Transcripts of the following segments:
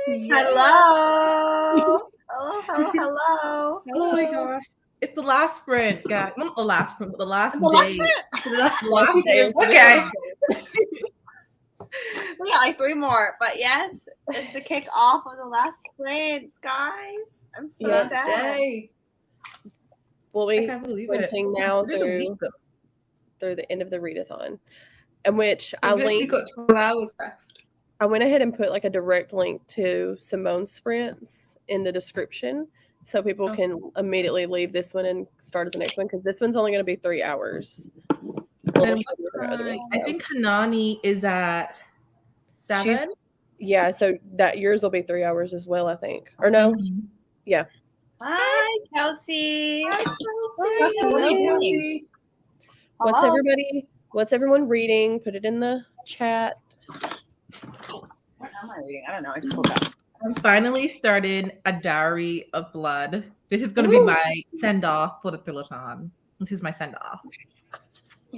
Hello. Hello. Oh my gosh. It's the last sprint, guys. Not the last sprint, but the last The day. last The last day of Okay. We got like 3 more, but yes, it's the kickoff of the last sprints, guys. I'm so Last sad. day. We'll I be can't believe it. sprinting now It is a week, though. through the end of the readathon, in which We've literally got 12 hours left. I went ahead and put like a direct link to Simone's sprints in the description so people can immediately leave this one and start at the next one, because this one's only going to be 3 hours. And I think Hanani is at 7. Yeah, so that yours will be 3 hours as well, I think. Or no? Mhm. Yeah. Hi, Kelsey. Hi, What are you doing? What's everyone reading? Put it in the chat. What am I reading? I don't know. I just woke up. I'm finally starting A Diary of Blood. This is going to be my send-off for the Thrillathon. This is my send-off.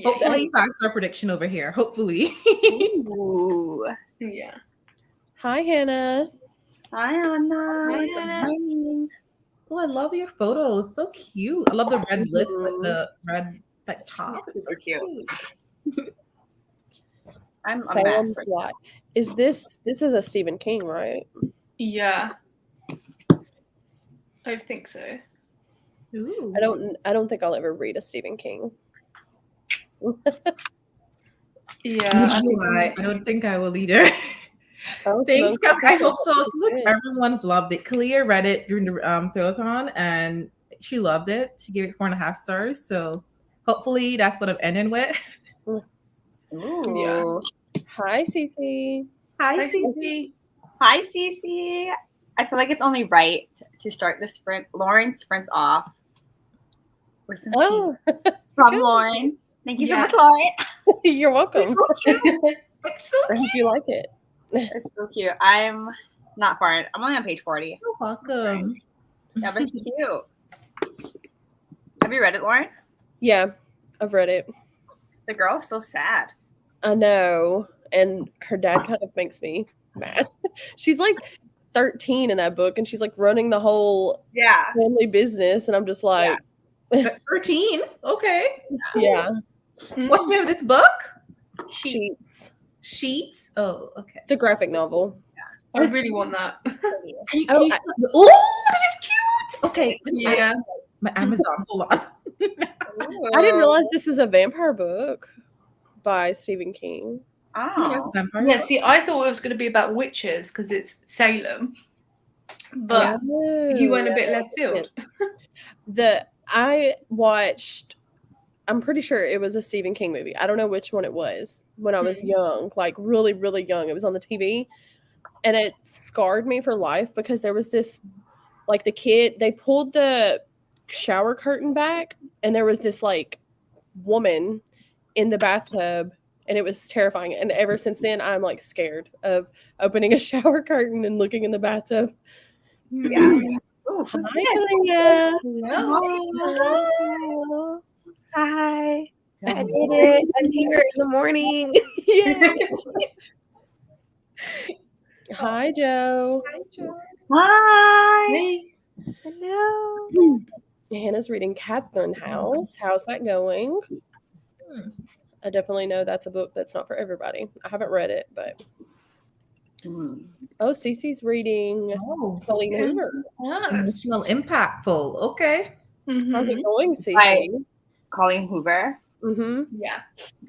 Hopefully, 5-star prediction over here. Hopefully. Ooh. Yeah. Hi, Hannah. Hi, Anna. Hi, Good Anna. morning. Oh, I love your photos. So cute. I love the red lip with the red like top. So cute. I'm a Salem's mess. Lot. Is this is a Stephen King, right? Yeah. I think so. Ooh. I don't think I'll ever read a Stephen King. Yeah. I don't think I will either. Oh, Thanks, Simone, guys. I hope so. that's Look, good. everyone's loved it. Kalia read it during the Thrillathon, and she loved it. She gave it 4.5 stars. So hopefully that's what I'm ending with. Ooh. Yeah. Hi, Cece. Hi, Hi, Cece. Cece. Hi, Cece. I feel like it's only right to start the sprint. Lauren sprints off with some Oh, from Lauren. Thank you so Yeah. much, Lauren. you're welcome. It's so I hope you like it. It's so cute. I'm not far. I'm only on page 40. You're welcome. Yeah, but it's cute. Have you read it, Lauren? Yeah, I've read it. The girl's so sad. I know. And her dad kind of makes me mad. She's like 13 in that book, and she's like running the whole Yeah. family business. And I'm just like, 13. Okay. yeah. What's the name of this book? Sheets. Sheets. Oh, okay. It's a graphic novel. I really want that. Oh, that is cute. Okay. let me add it Yeah. to my Amazon. Hold on. I didn't realize this was a vampire book by Stephen King. Oh. Yeah, see, I thought it was going to be about witches because it's Salem. But you went a bit left field. I watched, I'm pretty sure it was a Stephen King movie. I don't know which one it was when I was young, like really, really young. It was on the TV, and it scarred me for life because there was this, like the kid, they pulled the shower curtain back, and there was this like woman in the bathtub, and it was terrifying. And ever since then, I'm like scared of opening a shower curtain and looking in the bathtub. Yeah. Ooh, Hi, who's this? Kalia. Hello. Hi. I did it. I'm here in the morning. Yay. Hi, Joe. Hi. Hey. Hello. Hannah's reading Catherine House. How's that going? I definitely know that's a book that's not for everybody. I haven't read it, but oh, Cece's reading Colleen Hoover. Emotional, impactful. Okay. How's it going, Cece? By Colleen Hoover. Yeah.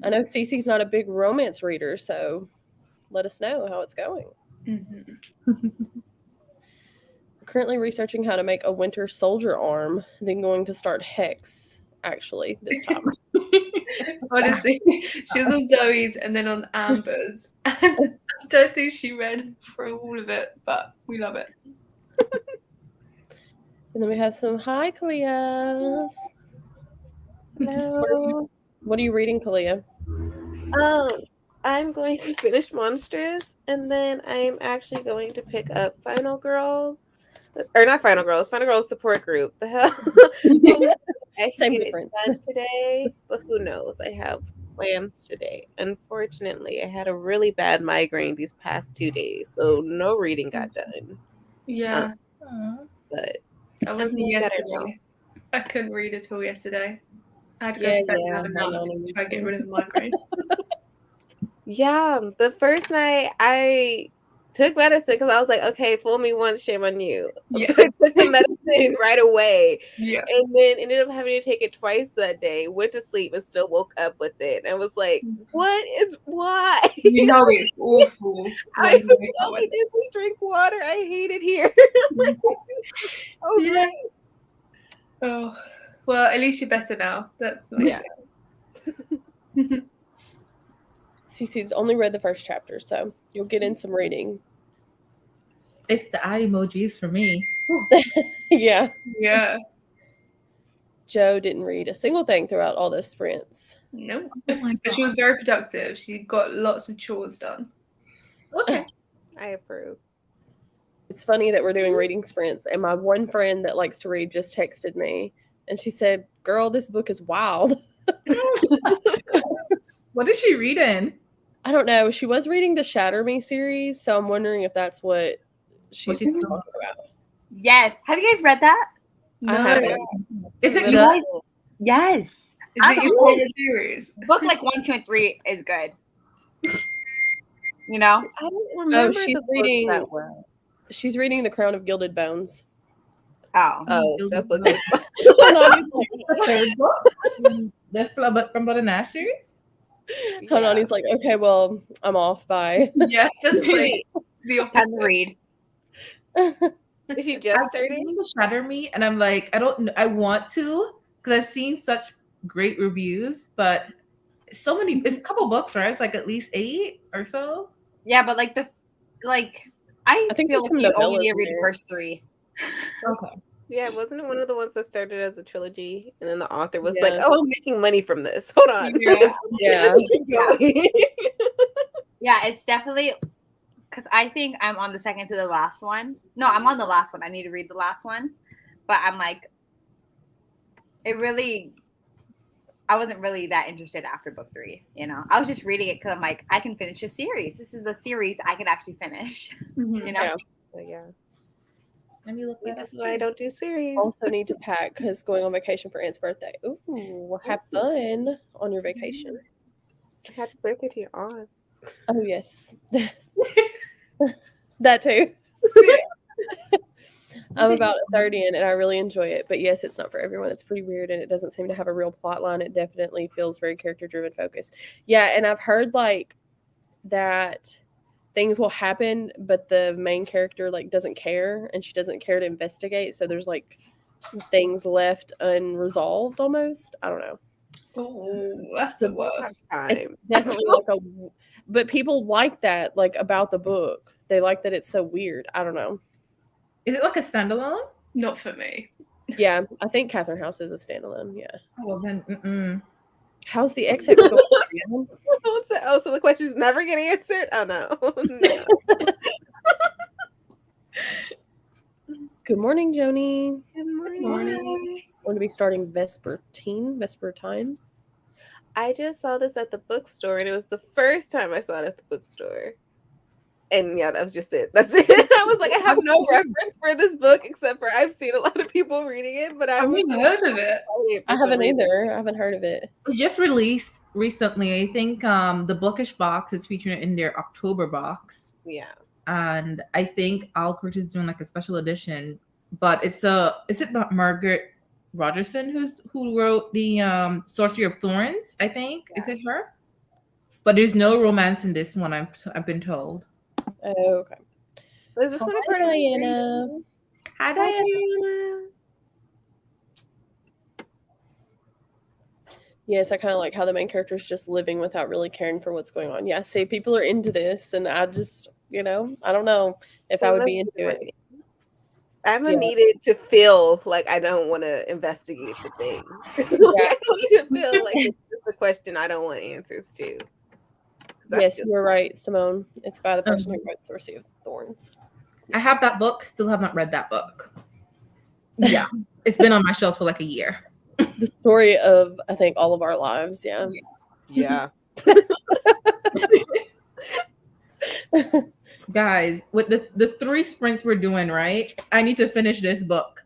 I know Cece's not a big romance reader, so let us know how it's going. Currently researching how to make a winter soldier arm, then going to start Hex, actually, this time. Honestly, she was on Zoe's and then on Amber's. And I don't think she read through all of it, but we love it. And then we have some hi, Kalias. Hello. What are you reading, Kalia? I'm going to finish Monstrous, and then I'm actually going to pick up Final Girls. Or not Final Girls, Final Girls Support Group. The hell? I Same get difference. it done today, but who knows? I have plans today. Unfortunately, I had a really bad migraine these past 2 days, so no reading got done. Yeah, But I I'm wasn't feeling better now. yesterday. I couldn't read at all yesterday. I had to go Yeah, to bed yeah, and have a I nap know. to try to get rid of the migraine. Yeah, the first night I took medicine because I was like, okay, fool me once, shame on you. Yeah. So I took the medicine right away. Yeah. And then ended up having to take it twice that day. Went to sleep and still woke up with it. And was like, why? You know it's awful. I when you wake up all I with did was drink water. I hate it here. Oh, Yeah. Oh, well, at least you're better now. That's Yeah. Cece's only read the first chapter, so you'll get in some reading. It's the eye emojis for me. Yeah. Yeah. Joe didn't read a single thing throughout all those sprints. No. Oh my But she was very productive. She got lots of chores done. Okay. I approve. It's funny that we're doing reading sprints, and my one friend that likes to read just texted me, and she said, "Girl, this book is wild." What is she reading? I don't know. She was reading the Shatter Me series, so I'm wondering if that's what she's she's talking about. Yes. Have you guys read that? I No. haven't. Is it But, good? guys- Yes. Is I it your don't know. favorite series? Book like 1, 2, and 3 is good. You know? I don't remember she's the books reading- that well. She's reading The Crown of Gilded Bones. Oh. Oh, that book Book. is The third book? That's from Blood and Ash series? Hold on, he's like, okay, well, I'm off. Bye. Yes, that's like the Time opposite. to read. Is she just I've started? seen the Shatter Me, and I'm like, I don't know. I want to because I've seen such great reviews, but so many. It's a couple books, right? It's like at least 8 or so. Yeah, but I think feel there's like some you only novellas need to in read the there. first 3. Okay. Yeah, wasn't it one of the ones that started as a trilogy, and then the author was Yeah. like, "Oh, I'm making money from this. Hold on, Yeah. Yeah. Let's keep going." Yeah, it's definitely because I think I'm on the second to the last one. No, I'm on the last one. I need to read the last one, but I'm like, I wasn't really that interested after book 3. You know, I was just reading it because I'm like, I can finish a series. This is a series I can actually finish. Mhm. You know, Yeah. So, yeah, Let me look that up. that's why I don't do series. Also need to pack because going on vacation for Aunt's birthday. Ooh, have fun on your vacation. Happy birthday to your aunt. Oh, yes. That too. I'm about 30 in and I really enjoy it. But yes, it's not for everyone. It's pretty weird and it doesn't seem to have a real plot line. It definitely feels very character driven focus. Yeah, and I've heard like that things will happen, but the main character like doesn't care and she doesn't care to investigate. So there's like things left unresolved almost. I don't know. Oh, that's the worst. Time. Definitely like a but people like that, like about the book. They like that it's so weird. I don't know. Is it like a standalone? Not for me. Yeah, I think Catherine House is a standalone. Yeah. Oh, well then, How's the exit going? Oh, so the questions never get answered? Oh no. No. Good morning, Joni. Good morning. Morning. Going to be starting Vesper time. I just saw this at the bookstore, and it was the first time I saw it at the bookstore. And yeah, that was just it. That's it. I was like, I have no reference for this book except for I've seen a lot of people reading it, but I I've was never heard of it. I haven't either. I haven't heard of it. It was just released recently. I think the Bookish box is featured in their October box, Yeah. and I think Alcott is doing like a special edition. But is it about Margaret Rogerson who wrote the Sorcery of Thorns? I think is it her? But there's no romance in this one. I've been told. Oh, okay. Is this one a Hi, part of the Diana. series? Hi, Hi, Diana. Diana. Yes, I kind of like how the main character is just living without really caring for what's going on. Yeah, see, people are into this, and I just, I don't know if I would be into it. I'm Yeah. needed to feel like I don't want to investigate the thing. I don't need to feel like it's just a question I don't want answers to. Yes, you're right, Simone. It's by the person who wrote Sorcery of Thorns. I have that book. Still have not read that book. Yeah, it's been on my shelves for like a year. The story of, I think, all of our lives. Yeah. Yeah. Guys, with the 3 sprints we're doing, right? I need to finish this book.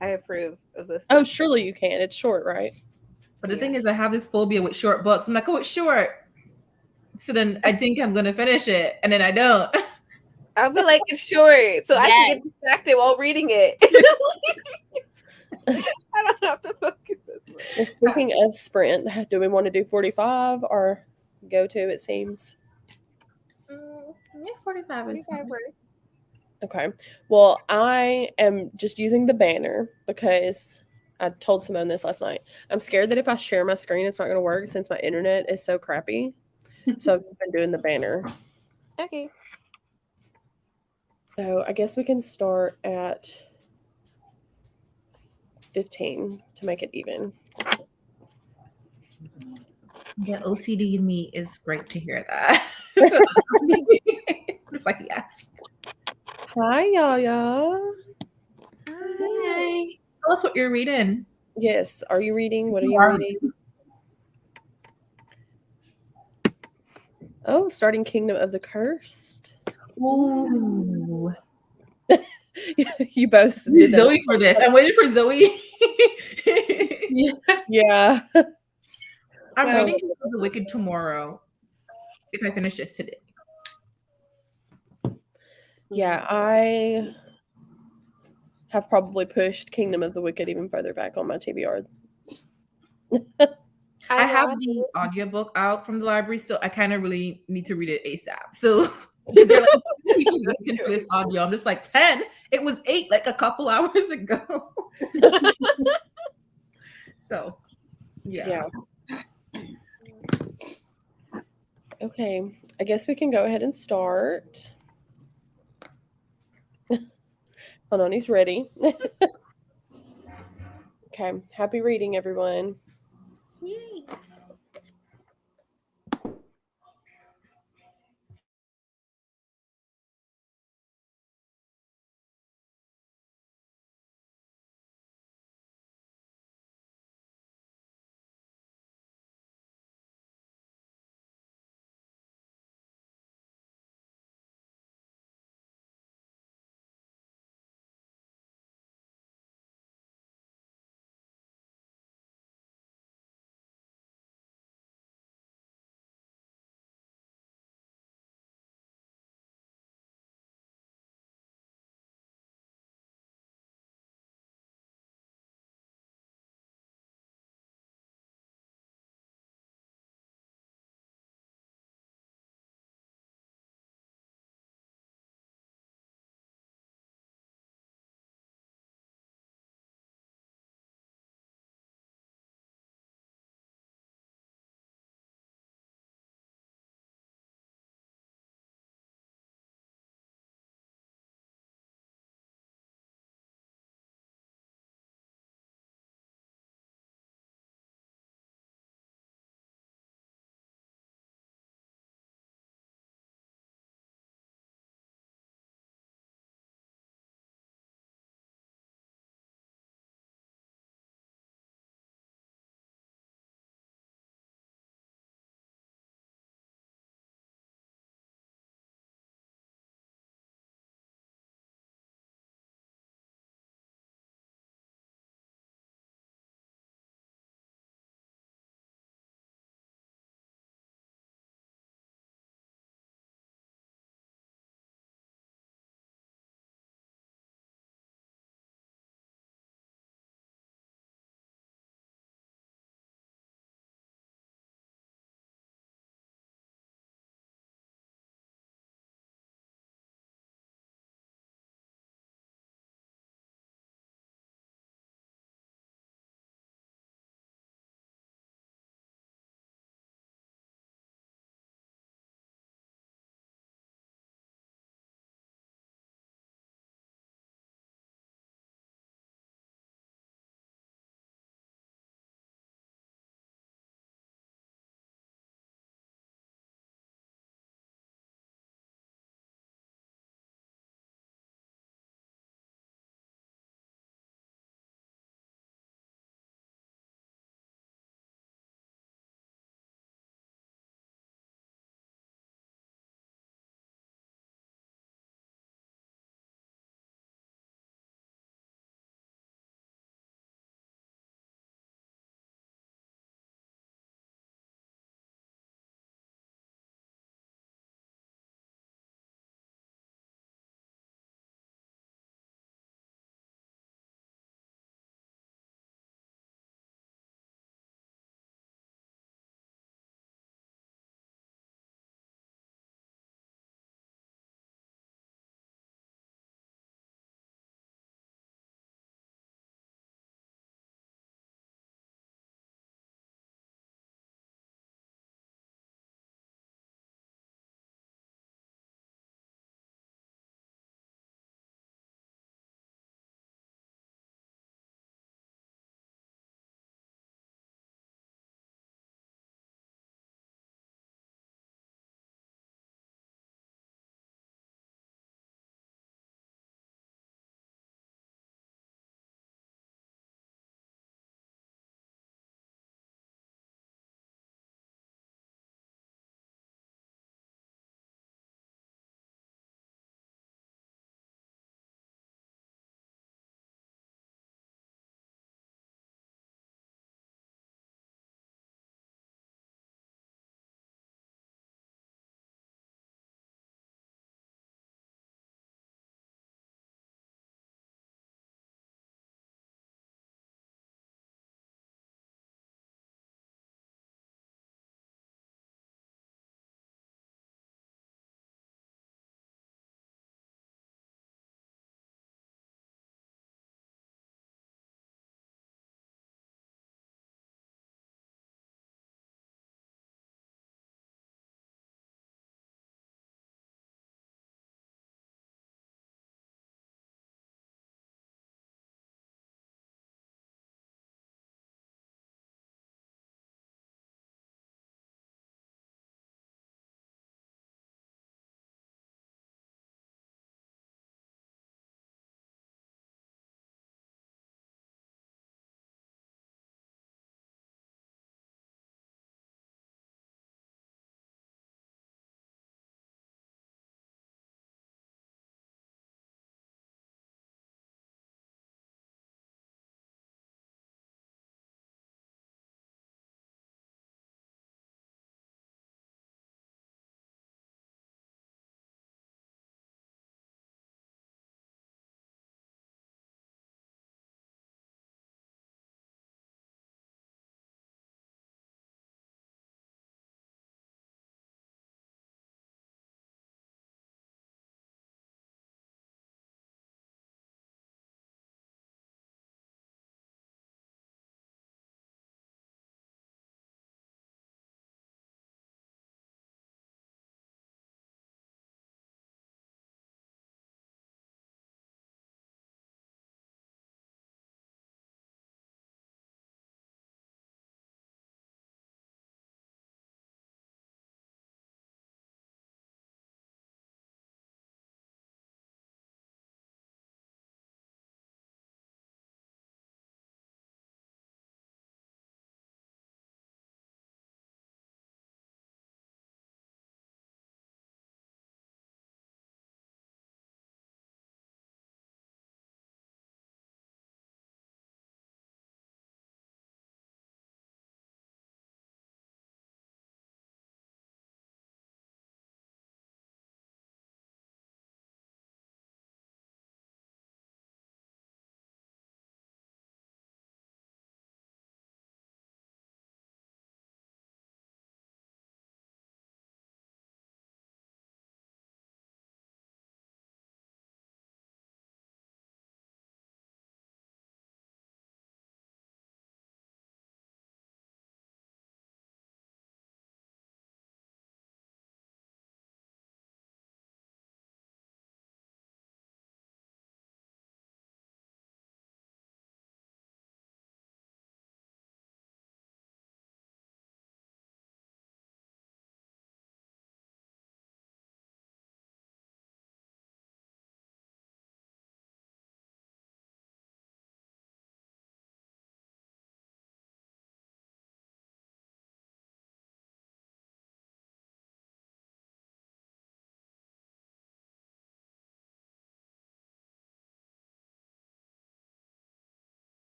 I approve of this. Oh, surely you can. It's short, right? But the thing is, I have this phobia with short books. I'm like, oh, it's short. So then I think I'm gonna finish it, and then I don't. I'll be like, it's short, so I can get distracted while reading it. I don't have to focus as much. Well, speaking of sprint, do we want to do 45 or go to, it seems? Yeah, 45 is fine. Okay. Well, I am just using the banner because I told Simone this last night. I'm scared that if I share my screen, it's not going to work since my internet is so crappy. So I've been doing the banner. Okay. So I guess we can start at 15 to make it even. The OCD in me is great to hear that. It's like, yes. Hi, y'all. Hi. Tell us what you're reading. Yes. Are you reading? What are you reading? Oh, starting Kingdom of the Cursed. Ooh. You both Who's Zoe for this? I'm waiting for Zoe. Yeah. I'm reading The Wicked tomorrow if I finish this today. Yeah, I have probably pushed Kingdom of the Wicked even further back on my TBR. I have the audiobook out from the library, so I kind of really need to read it ASAP. So they're like, people listen to this audio. I'm just like, 10? It was 8 like a couple hours ago. So, yeah. Okay, I guess we can go ahead and start. Hold on, he's ready. Okay, happy reading, everyone. Yay.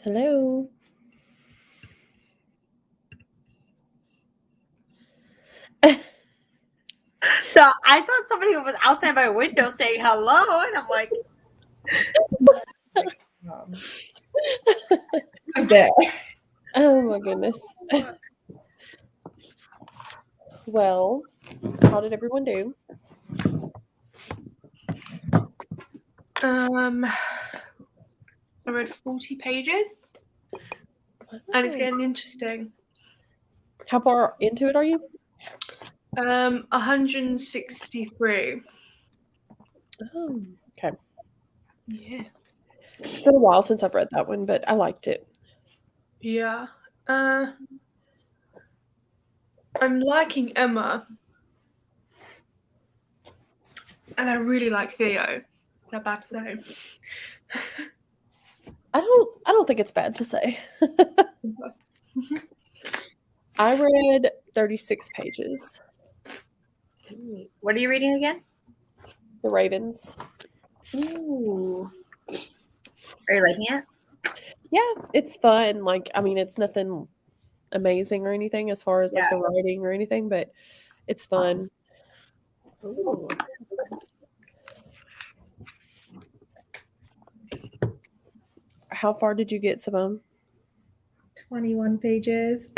Hello. So I thought somebody was outside my window saying hello, and I'm like, Who's there? Oh my goodness. Well, how did everyone do? I read 40 pages, and it's getting interesting. How far into it are you? 163. Oh, okay. Yeah. It's been a while since I've read that one, but I liked it. Yeah. I'm liking Emma. And I really like Theo. Is that bad to say? I don't think it's bad to say. I read 36 pages. what are you reading again? The Ravens. Ooh. Are you liking it? Yeah, it's fun. Like, I mean, it's nothing amazing or anything as far as like the writing or anything, but it's fun. Ooh. How far did you get, Simone? 21 pages.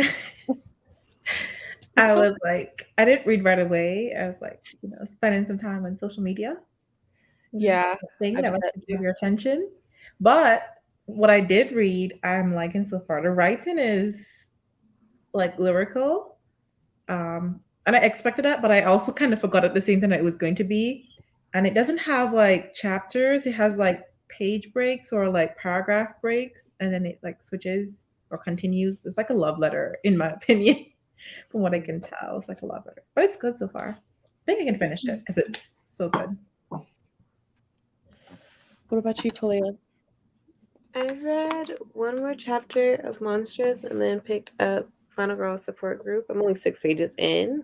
I was like, I didn't read right away. I was like, spending some time on social media. Yeah. Thing I that did likes that to give your attention. But what I did read, I'm liking so far. The writing is like lyrical. And I expected that, but I also kind of forgot at the same time that it was going to be. And it doesn't have like chapters. It has like page breaks or like paragraph breaks, and then it like switches or continues. It's like a love letter, in my opinion, from what I can tell. It's like a love letter, but it's good so far. I think I can finish it because it's so good. What about you, Talia? I read one more chapter of Monstrous and then picked up Final Girl Support Group. I'm only 6 pages in.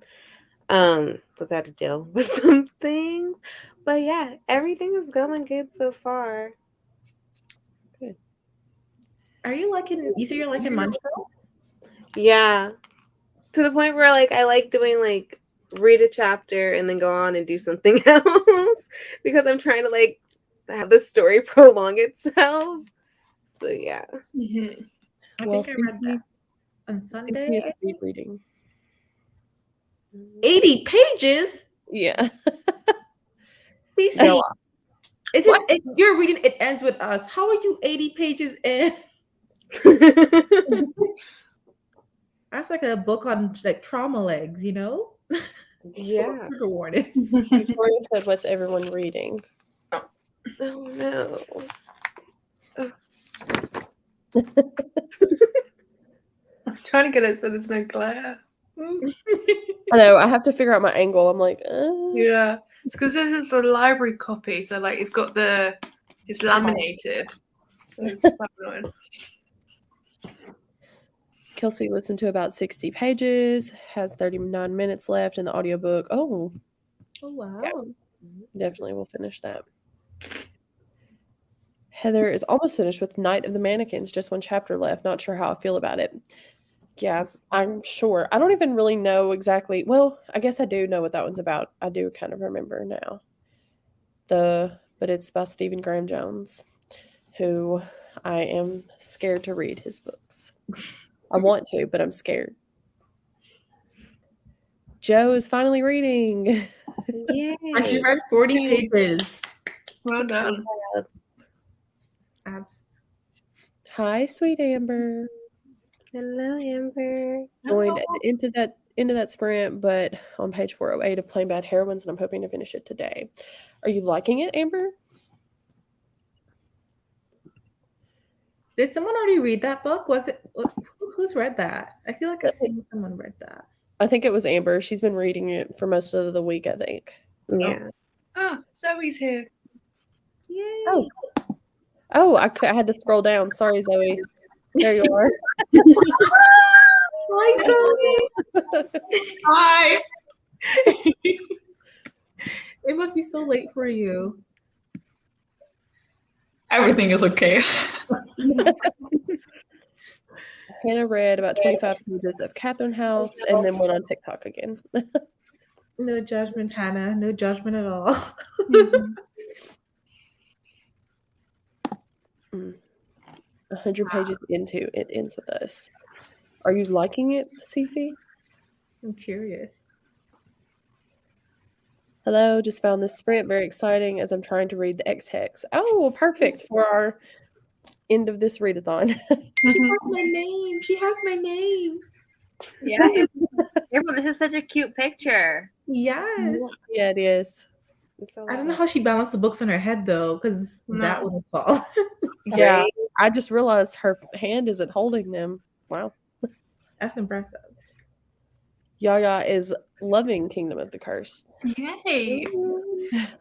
Because I had to deal with some things. But yeah, everything is going good so far. Good. Are you liking? You say you're liking Monstrous? Yeah. To the point where like I like doing like read a chapter and then go on and do something else because I'm trying to like have the story prolong itself. So yeah. Mm-hmm. I Well, think I read that on CC Sunday. is speed reading. 80 pages? Yeah. CC, No, is it, you're reading It Ends With Us. How are you 80 pages in? That's like a book on like trauma legs, Yeah. Trigger warning. Victoria said, "What's everyone reading?" Oh no. I'm trying to get it so there's no glare. I know. I have to figure out my angle. I'm like, Yeah. It's because this is a library copy, so like it's laminated. So it's so annoying. Kelsey listened to about 60 pages, has 39 minutes left in the audiobook. Oh, wow. yeah. Definitely will finish that. Heather is almost finished with Night of the Mannequins, just one chapter left. Not sure how I feel about it. Yeah, I'm sure. I don't even really know exactly. Well, I guess I do know what that one's about. I do kind of remember now. But it's by Stephen Graham Jones, who I am scared to read his books. I want to, but I'm scared. Joe is finally reading. Yay. And she read 40 pages. Well done. Abs. Hi, sweet Amber. Hello, Amber. Joined into that sprint, but on page 408 of Plain Bad Heroines, and I'm hoping to finish it today. Are you liking it, Amber? Did someone already read that book? Was it who's read that? I feel like I've seen someone read that. I think it was Amber. She's been reading it for most of the week, I think. Yeah. Oh, Zoe's here. Yay. Oh, I had to scroll down. Sorry, Zoe. There you are. Hi, Zoe. Hi. It must be so late for you. Everything is okay. Hannah read about 25 pages of Catherine House and then went on TikTok again. No judgment, Hannah. No judgment at all. 100 pages into It Ends With Us. Are you liking it, Cece? I'm curious. Hello, just found this sprint very exciting as I'm trying to read the X-Hex. Oh, perfect for our end of this readathon. She has my name. She has my name. Yeah. April, this is such a cute picture. Yes. Yeah, it is. I don't know how she balanced the books on her head though, because that would have fallen. Yeah, I just realized her hand isn't holding them. Wow. That's impressive. Yaya is loving Kingdom of the Cursed. Yay.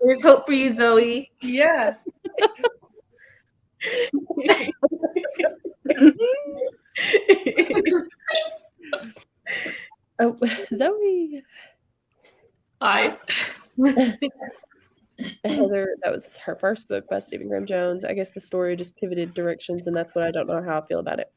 There's hope for you, Zoe. Yeah. Oh, Zoe. Hi. Heather, that was her first book by Stephen Graham Jones. I guess the story just pivoted directions, and that's what I don't know how I feel about it.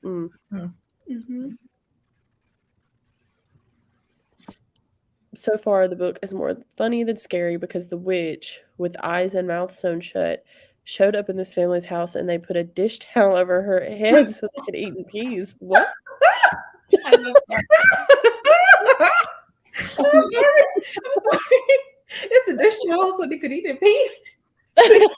So far, the book is more funny than scary because the witch, with eyes and mouth sewn shut, showed up in this family's house and they put a dish towel over her head so they could eat in peace. What? I love that. I'm sorry. It's a dish towel so they could eat in peace. I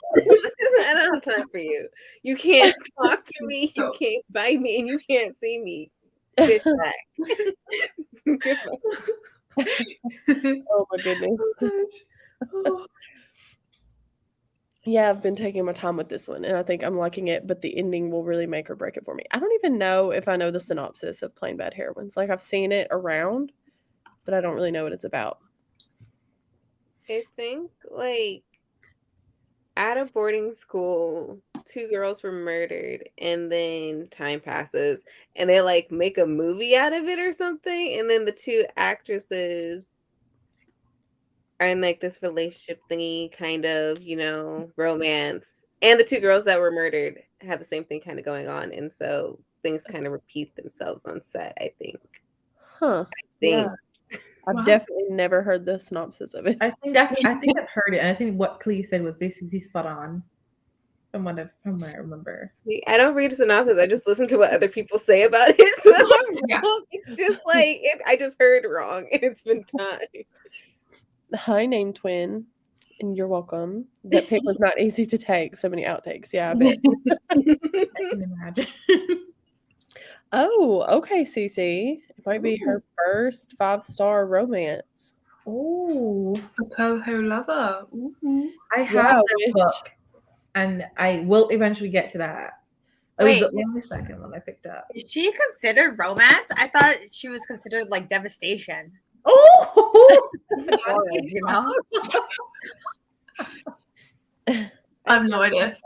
don't have time for you. You can't talk to me, you can't bite me, and you can't see me. Bitch back. Oh my goodness. Oh. Yeah, I've been taking my time with this one and I think I'm liking it, but the ending will really make or break it for me. I don't even know if I know the synopsis of Plain Bad Heroines. Like I've seen it around, but I don't really know what it's about. I think like at a boarding school, 2 girls were murdered and then time passes and they like make a movie out of it or something, and then the 2 actresses are in like this relationship thingy kind of, romance. And the 2 girls that were murdered had the same thing kind of going on, and so things kind of repeat themselves on set, I think. Huh. Yeah. I've definitely never heard the synopsis of it. I think I've heard it, and I think what Clee said was basically spot on from what I remember. See, I don't read synopsis. I just listen to what other people say about it. So if I'm wrong, it's just like I just heard wrong, and it's been time. Hi, name twin, and you're welcome. That pick was not easy to take. So many outtakes. Yeah, I bet. I can imagine. Oh, okay, Cece. It might be her first 5-star romance. Oh, A Coho lover. Ooh. I have that book, and I will eventually get to that. It was the only second one I picked up. Is she considered romance? I thought she was considered like devastation. Oh, You know? I have no idea.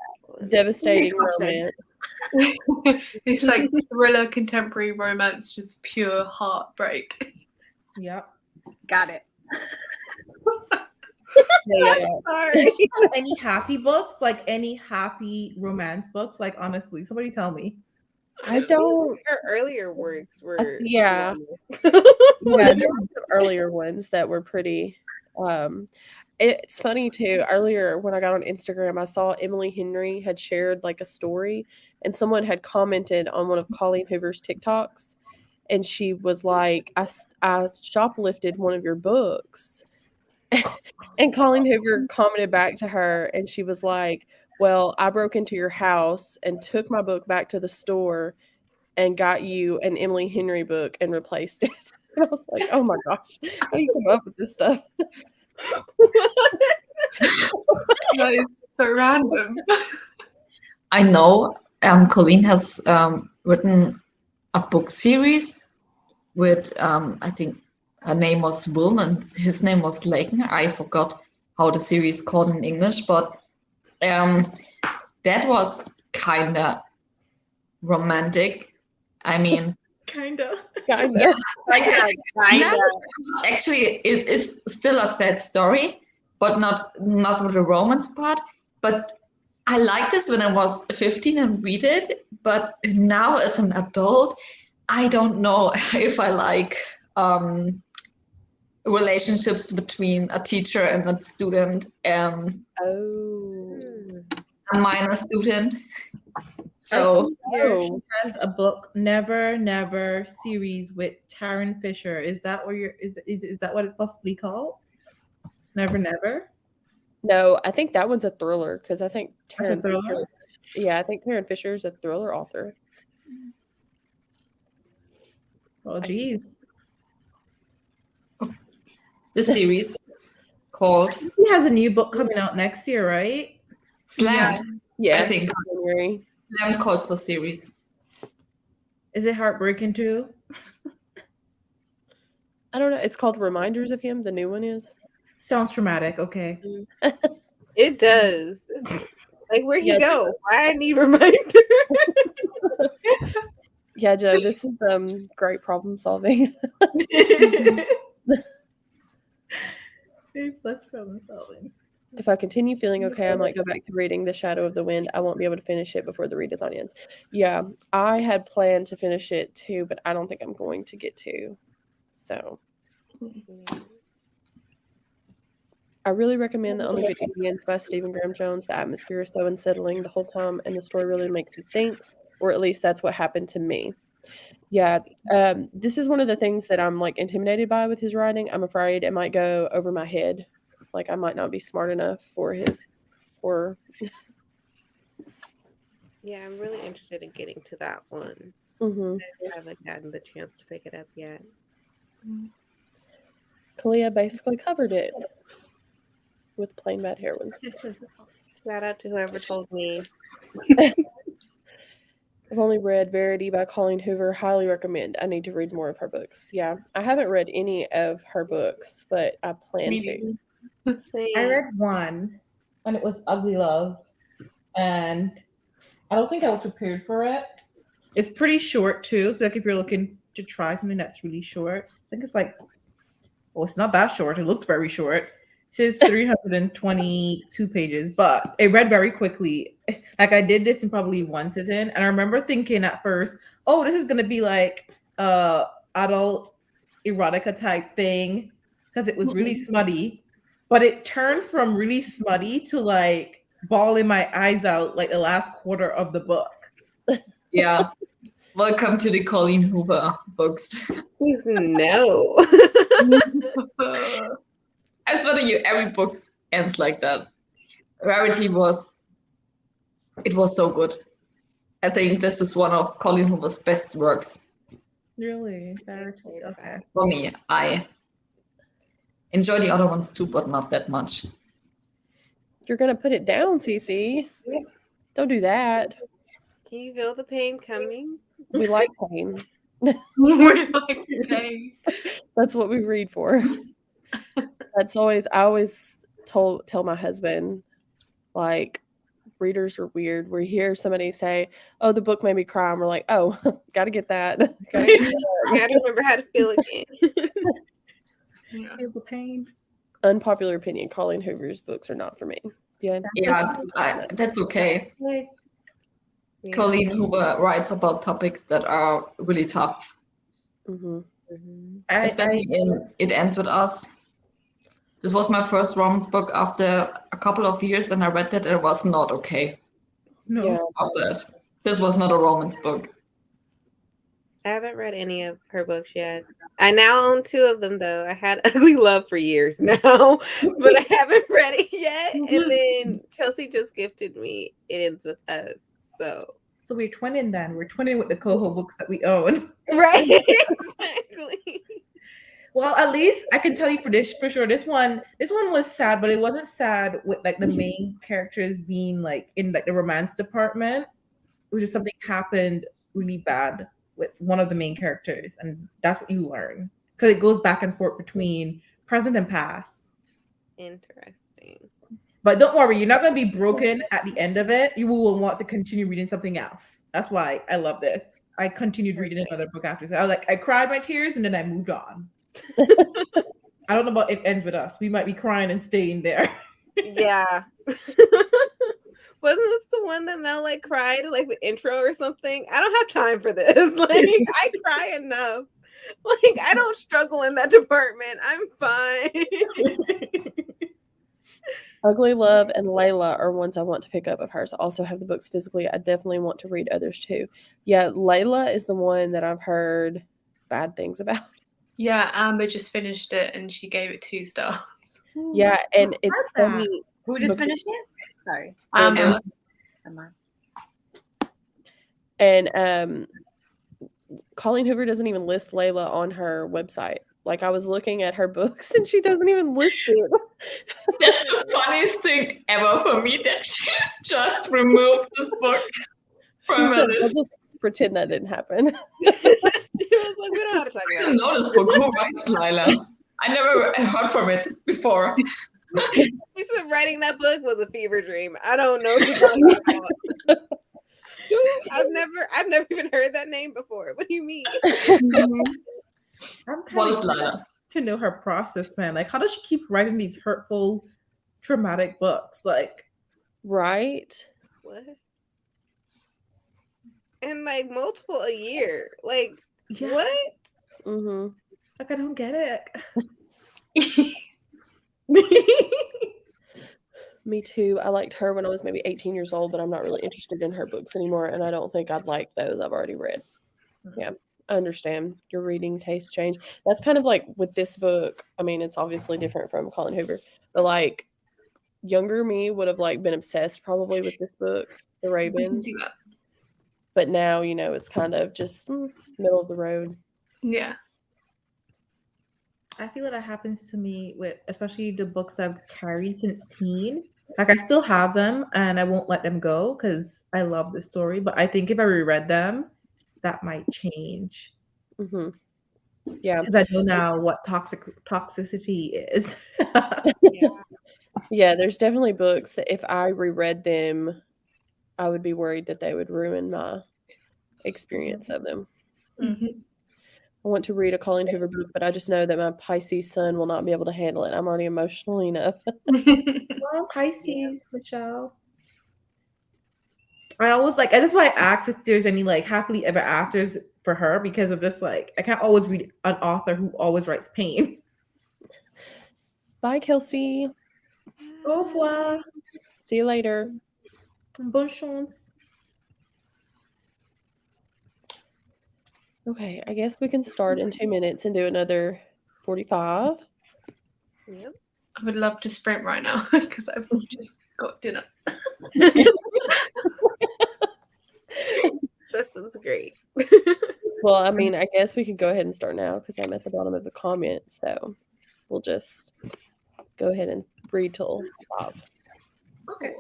Devastating romance. It's like thriller, contemporary romance, just pure heartbreak. Yep. Got it. Yeah. Sorry. Any happy books? Like any happy romance books? Like honestly, somebody tell me. I don't. Her earlier works were Yeah, there were some earlier ones that were pretty. It's funny too. Earlier when I got on Instagram, I saw Emily Henry had shared like a story, and someone had commented on one of Colleen Hoover's TikToks, and she was like, "I shoplifted one of your books," and Colleen Hoover commented back to her, and she was like, "Well, I broke into your house and took my book back to the store and got you an Emily Henry book and replaced it." And I was like, "Oh my gosh, how do you come up with this stuff?" That is so random. I know Colleen has written a book series with, I think her name was Will and his name was Laken. I forgot how the series is called in English, but that was kind of romantic. I mean, Kinda. yeah, actually, it is still a sad story, but not with the romance part. But I liked this when I was 15 and read it, but now as an adult, I don't know if I like relationships between a teacher and a student, Oh. a minor student. I So think here she Oh. has a book, Never Never series with Taryn Fisher. Is that where is that what it's possibly called? Never Never? No, I think that one's a thriller because I think That's a Taryn thriller? Fisher. Yeah, I think Taryn Fisher is a thriller author. Oh geez. this series called She has a new book coming out next year, right? Slammed. Yeah, I think January. Slammed called the series. Is it heartbreaking too? I don't know. It's called Reminders of Him. The new one is. Sounds traumatic. Okay. It does. Like, where'd Yeah. he go? Why I need reminder? Yeah, Joe, this is great problem solving. That's problem solving. If I continue feeling okay, I might go back to reading The Shadow of the Wind. I won't be able to finish it before the readathon ends. Yeah, I had planned to finish it too, but I don't think I'm going to get to. So I really recommend The Only Good Indians by Stephen Graham Jones. The atmosphere is so unsettling the whole time, and the story really makes you think, or at least that's what happened to me. Yeah, this is one of the things that I'm like intimidated by with his writing. I'm afraid it might go over my head. Like I might not be smart enough for his horror. Yeah, I'm really interested in getting to that one. Mm-hmm. I haven't gotten the chance to pick it up yet. Kalia basically covered it with plain bad heroines. Shout out to whoever told me. I've only read Verity by Colleen Hoover. Highly recommend. I need to read more of her books. Yeah, I haven't read any of her books, but I plan to. I read one, and it was Ugly Love, and I don't think I was prepared for it. It's pretty short too, so like if you're looking to try something that's really short, I think it's like, well, it's not that short. It looked very short. It's 322 pages, but it read very quickly. Like I did this in probably one sitting, and I remember thinking at first, "Oh, this is gonna be like adult erotica type thing," because it was really smutty. But it turned from really smutty to like bawling my eyes out like the last quarter of the book. Yeah. Welcome to the Colleen Hoover books. Please no. I swear to you, every book ends like that. Rarity was so good. I think this is one of Colleen Hoover's best works. Really? Okay. For me, I enjoy the other ones too, but not that much. You're gonna put it down, Cece. Don't do that. Can you feel the pain coming? We like pain. We're like today. That's what we read for. That's always I always tell my husband, like, readers are weird. We hear somebody say, "Oh, the book made me cry," and we're like, "Oh, gotta get that." Gotta get that. I gotta remember how to feel again. Feel the pain. Unpopular opinion: Colleen Hoover's books are not for me. Yeah, Yeah, that's okay. Yeah. Colleen Hoover writes about topics that are really tough, mm-hmm. especially in It Ends With Us. This was my first romance book after a couple of years, and I read that and it was not okay. No. Yeah. After that, this was not a romance book. I haven't read any of her books yet. I now own 2 of them, though. I had Ugly Love for years now, but I haven't read it yet. And then Chelsea just gifted me It Ends With Us. So we're twinning then. We're twinning with the Coho books that we own. right, exactly. Well, at least I can tell you for sure. This one was sad, but it wasn't sad with like the main characters being like in like the romance department. It was just something happened really bad with one of the main characters, and that's what you learn because it goes back and forth between present and past. Interesting. But don't worry, you're not going to be broken at the end of it. You will want to continue reading something else. That's why I love this. I continued reading another book after. So I was like, I cried my tears and then I moved on. I don't know about It Ends With Us. We might be crying and staying there. Yeah. Wasn't this the one that Mel like cried like the intro or something? I don't have time for this. Like I cry enough. Like I don't struggle in that department. I'm fine. Ugly Love and Layla are ones I want to pick up of hers. I also have the books physically. I definitely want to read others too. Yeah, Layla is the one that I've heard bad things about. Yeah, Amber just finished it and she gave it 2 stars. Yeah, and it's How's that? funny. Who just because- finished it? Sorry. Amber. Emma. And Colleen Hoover doesn't even list Layla on her website. Like I was looking at her books and she doesn't even list it. That's the funniest thing ever for me that she just removed this book from So her I'll list. just pretend that didn't happen. She was like, we don't have to talk I about didn't it. know this book. Who writes Lila? I never heard from it before. She said writing that book was a fever dream. I don't know what you're talking about. I've never even heard that name before. What do you mean? I'm What kind is of Lila? to know her process, man. Like, how does she keep writing these hurtful, traumatic books? Like, Right? What? And like multiple a year. Like yeah, what? Mm-hmm. like I don't get it. Me too. I liked her when I was maybe 18 years old, but I'm not really interested in her books anymore, and I don't think I'd like those I've already read. Yeah, I understand your reading taste change. That's kind of like with this book. I mean, it's obviously different from Colin Hoover, but like younger me would have like been obsessed probably with this book, The I can Ravens. see that. But now, it's kind of just middle of the road. Yeah. I feel that happens to me with especially the books I've carried since teen. Like I still have them and I won't let them go because I love the story. But I think if I reread them, that might change. Hmm. Yeah. Because I know now what toxicity is. Yeah. Yeah, there's definitely books that if I reread them, I would be worried that they would ruin my experience of them. Mhm. I want to read a Colleen Hoover book, but I just know that my Pisces sun will not be able to handle it. I'm already emotional enough. Well, Pisces, Michelle. I always like, and that's why I asked if there's any like happily ever afters for her because of this. Like, I can't always read an author who always writes pain. Bye, Kelsey. Au revoir. See you later. Bonne chance. Okay, I guess we can start in 2 minutes and do another 45. Yep. I would love to sprint right now because I've just got dinner. That sounds great. Well, I mean, I guess we could go ahead and start now because I'm at the bottom of the comments. So we'll just go ahead and read till 5. Okay.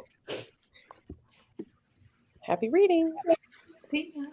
Happy reading. See ya.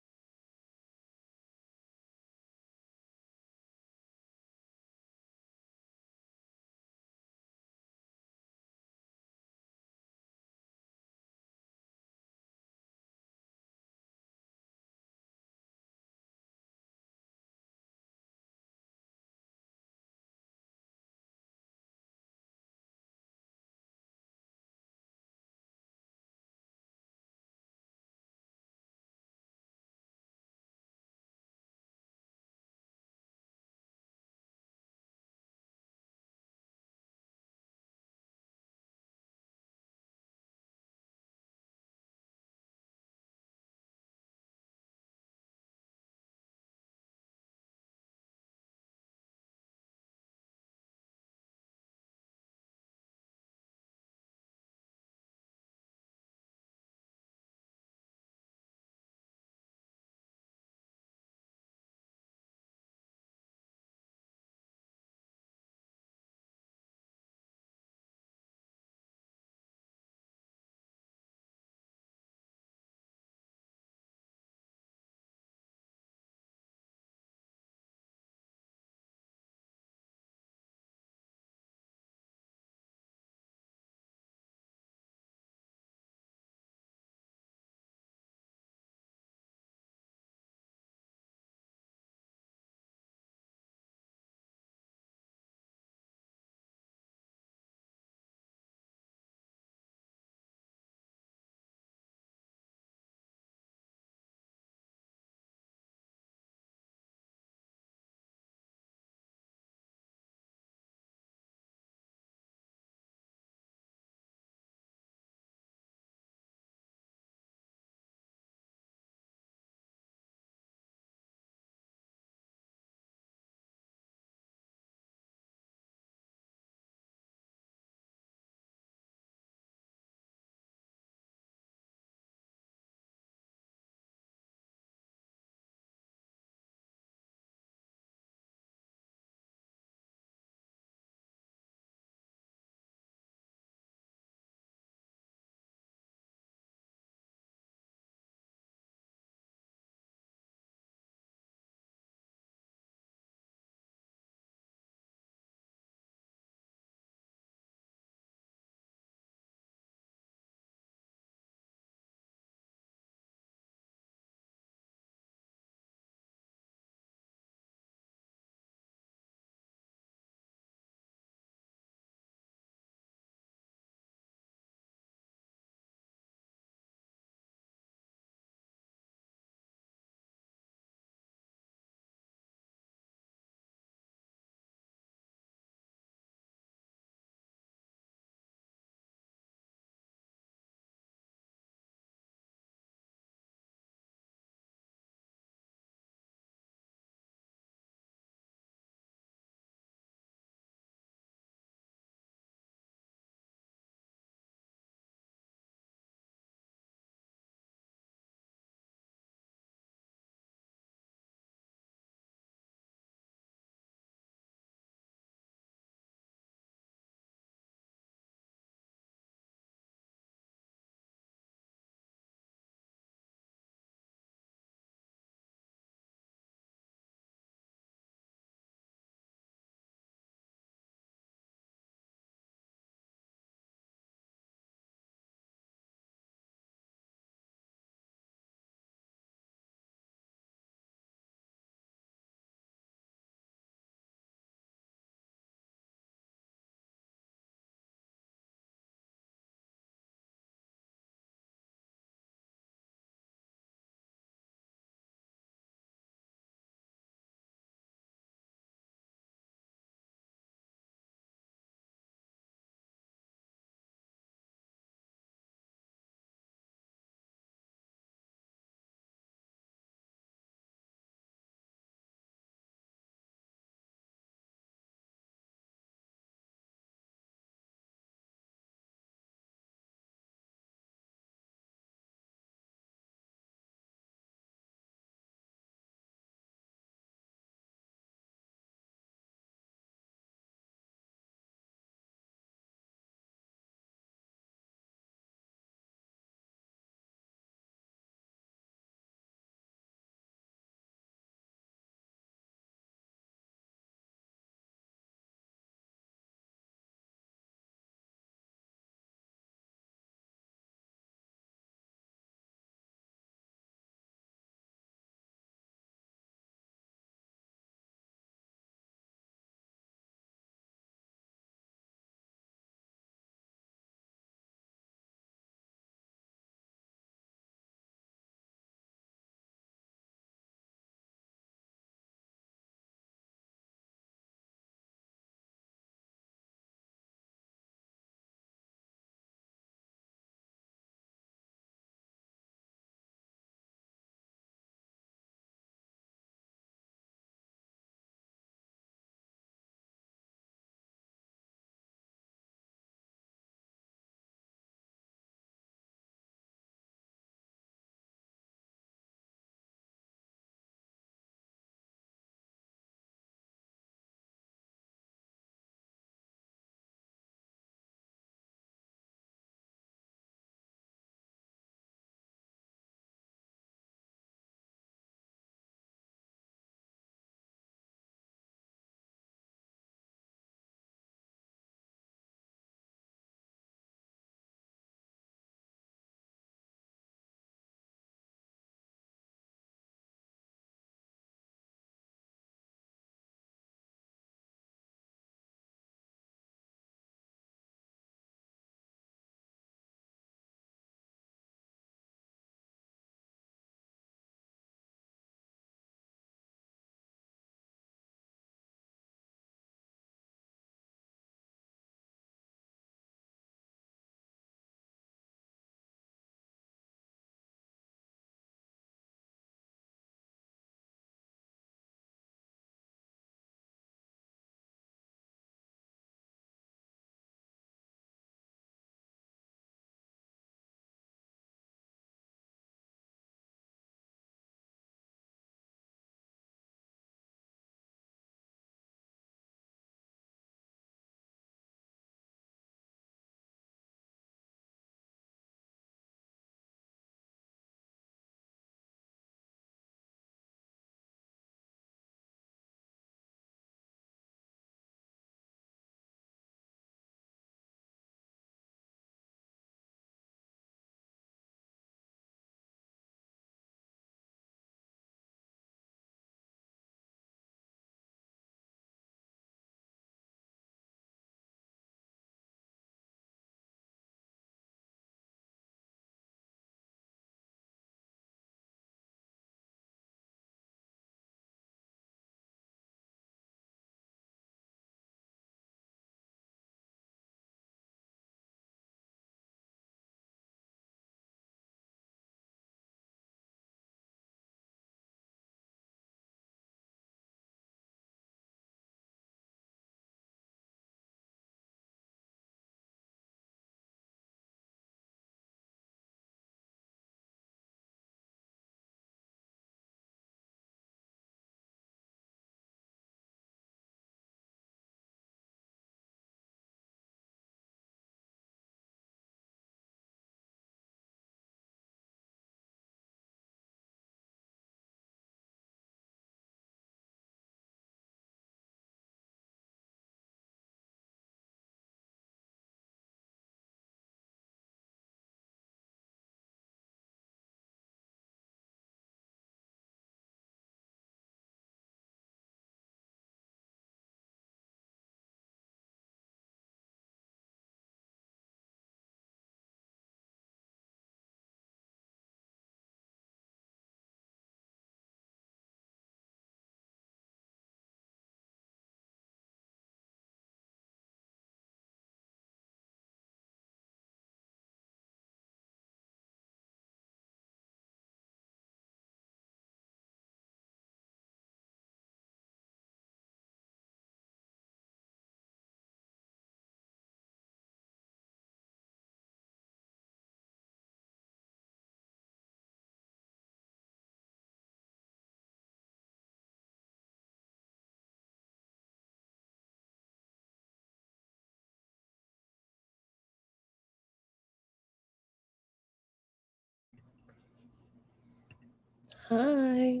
Hi.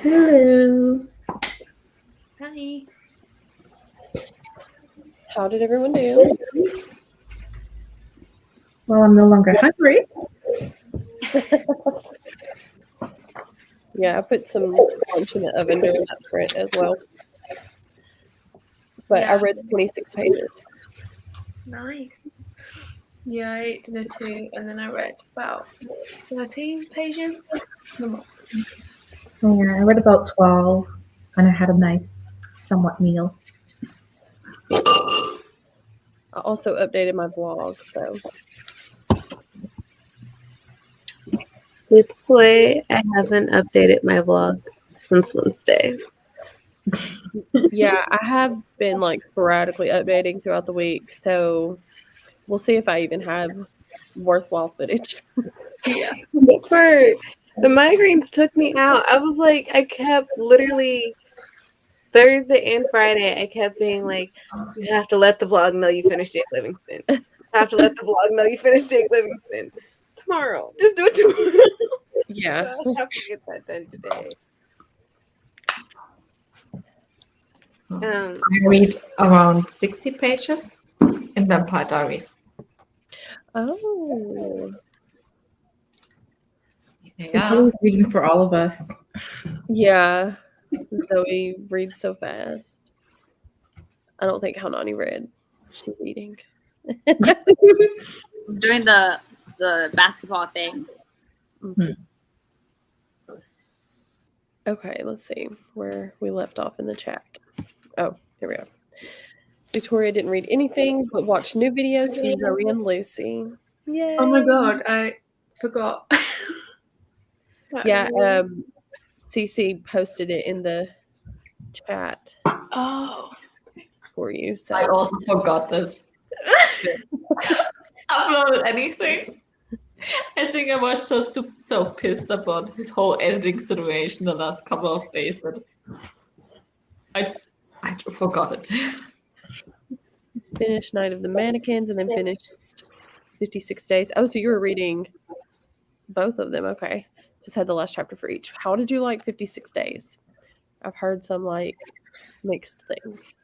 Hello. Hi. How did everyone do? Well, I'm no longer hungry. Yeah, I put some lunch in the oven during that sprint as well. But I Yeah. read 26 pages. Nice. Yeah, I ate dinner too, and then I read about 13 pages. No more. Yeah, I read about 12, and I had a nice, somewhat meal. I also updated my vlog, so This way, I haven't updated my vlog since Wednesday. yeah, I have been like sporadically updating throughout the week, so we'll see if I even have worthwhile footage. Yeah. The part, the migraines took me out. I was like, I kept literally Thursday and Friday, I kept being like, you have to let the vlog know you finished Jake Livingston. You have to let the vlog know you finished Jake Livingston. Tomorrow. Just do it tomorrow. Yeah. I have to get that done today. So I read around 60 pages in Vampire Diaries. Oh. It's always reading for all of us. Yeah. Zoe reads so fast. I don't think how Nani read. She's eating. I'm doing the basketball thing. Okay, let's see where we left off in the chat. Oh, here we go. Victoria didn't read anything but watched new videos from Zoe and Lucy. Yay. Oh my god, I forgot. Yeah, Cece posted it in the chat Oh. for you. So I also forgot this. Uploaded anything. I think I was just so pissed about his whole editing situation the last couple of days that I forgot it. finished Night of the Mannequins and then finished 56 Days. Oh, so you were reading both of them. Okay. Just had the last chapter for each. How did you like 56 Days? I've heard some like mixed things.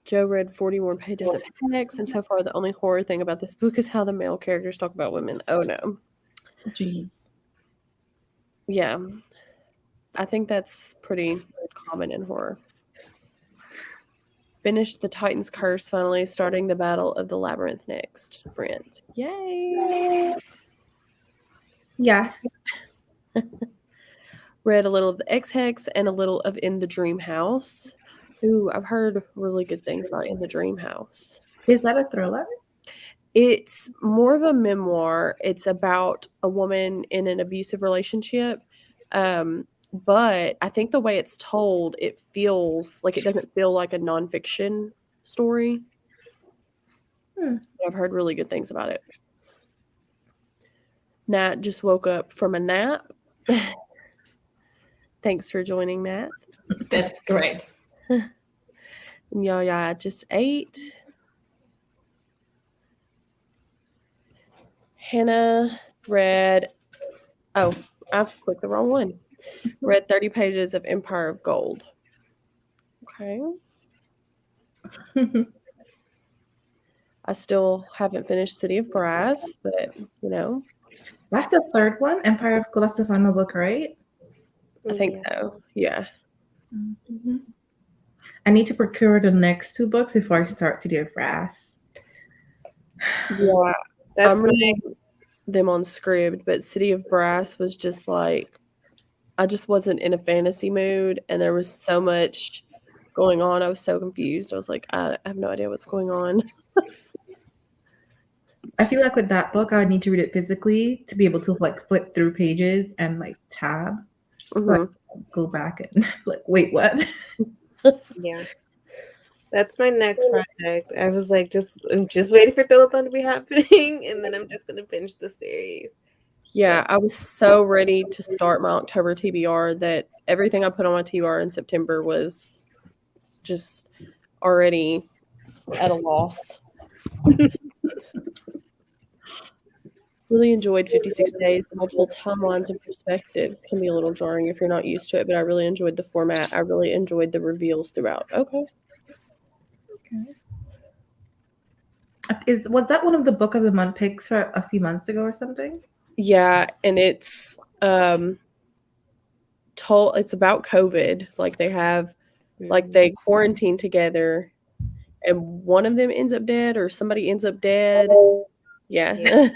Joe read 41 pages of Hex, and so far the only horror thing about this book is how the male characters talk about women. Oh no. Jeez. Yeah. I think that's pretty common in horror. Finished the Titan's Curse finally, starting the Battle of the Labyrinth next. Brent. Yay! Yes. Read a little of the X-Hex and a little of In the Dream House. Ooh, I've heard really good things about In the Dream House. Is that a thriller? It's more of a memoir. It's about a woman in an abusive relationship. But I think the way it's told, it feels like it doesn't feel like a nonfiction story. I've heard really good things about it. Nat just woke up from a nap. Thanks for joining, Nat. That's great. Yaya just ate. Hannah read. Oh, I clicked the wrong one. Read 30 pages of Empire of Gold. Okay. I still haven't finished City of Brass, but you know. That's the third one. Empire of Gold. That's the final book, right? I think so. Yeah. Mm-hmm. I need to procure the next two books before I start City of Brass. Yeah. That's I'm reading them on Scribd, but City of Brass was just like, I just wasn't in a fantasy mood, and there was so much going on. I was so confused. I was like, I have no idea what's going on. I feel like with that book, I would need to read it physically to be able to like flip through pages and like tab. Like, go back and like, wait, what? Yeah. That's my next project. I was like, I'm just waiting for Thrillathon to be happening, and then I'm just gonna finish the series. Yeah, I was so ready to start my October TBR that everything I put on my TBR in September was just already at a loss. Really enjoyed 56 Days. The multiple timelines and perspectives can be a little jarring if you're not used to it, but I really enjoyed the format. I really enjoyed the reveals throughout. Okay. Was that one of the book of the month picks for a few months ago or something? Yeah, and it's it's about COVID. Like they quarantine together and one of them ends up dead or somebody ends up dead. Yeah.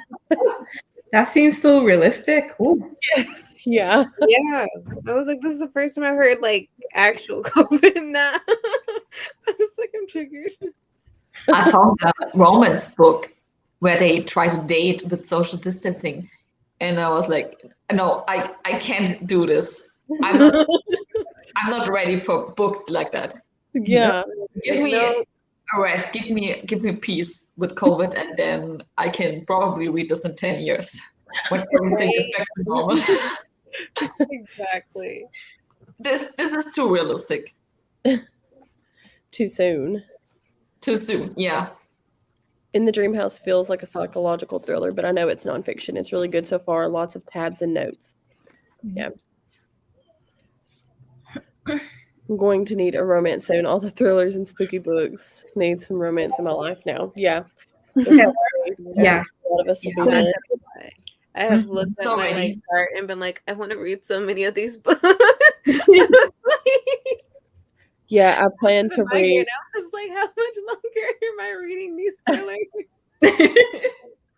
That seems so realistic. Ooh. Yeah. Yeah, I was like, this is the first time I heard like actual COVID. Now I was like, I'm triggered. I found a romance book where they try to date with social distancing, and I was like, no, I can't do this. I'm not ready for books like that. Yeah. Give me No. a rest. Give me peace with COVID, and then I can probably read this in 10 years when everything is back to normal. Exactly. This is too realistic. Too soon. Too soon. Yeah. In the Dream House feels like a psychological thriller, but I know it's nonfiction. It's really good so far. Lots of tabs and notes. Yeah. I'm going to need a romance soon. All the thrillers and spooky books need some romance in my life now. Yeah. Yeah. A lot of us will Yeah. be in it. I have looked at So my ready. cart and been like, I want to read so many of these books. It's like, Yeah, I plan to in my read. ear now, it's like, how much longer am I reading these thrillers?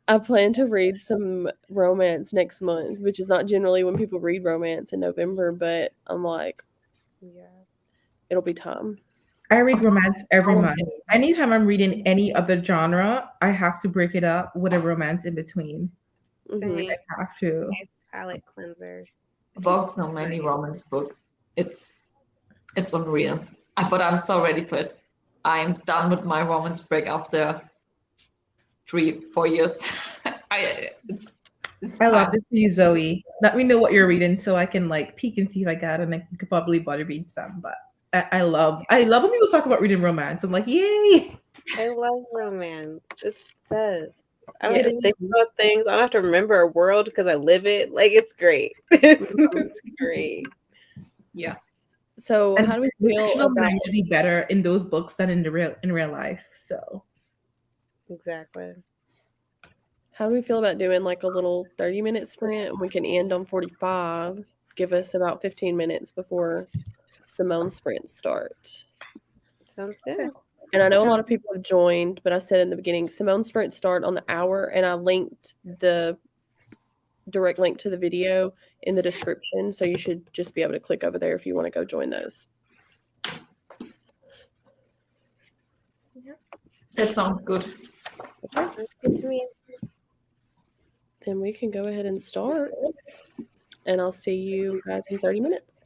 I plan to read some romance next month, which is not generally when people read romance in November, but I'm like, Yeah. it'll be time. I read romance every month. Anytime I'm reading any other genre, I have to break it up with a romance in between. Mhm. I have to. Nice palate cleanser. Bought so many romance books. It's unreal. But I'm so ready for it. I'm done with my romance break after 3-4 years. It's I love time. to see you, Zoe. Let me know what you're reading so I can like peek and see if I got it, and I could probably body read some. But I love when people talk about reading romance. I'm like, yay! I love romance. It's the best. I don't Yeah. have to think about things. I don't have to remember a world because I live it. Like it's great. It's great. Yeah. So, And how do we the feel fictional men are about usually better in those books than in real life. So Exactly. doing like a little 30-minute sprint? We can end on 45. Give us about 15 minutes before Simone's sprints start. Sounds good. And I know a lot of people have joined, but I said in the beginning, Simone's sprints start on the hour, and I linked the direct link to the video in the description, so you should just be able to click over there if you want to go join those. That sounds good. Sounds good to me. Then we can go ahead and start, and I'll see you guys in 30 minutes.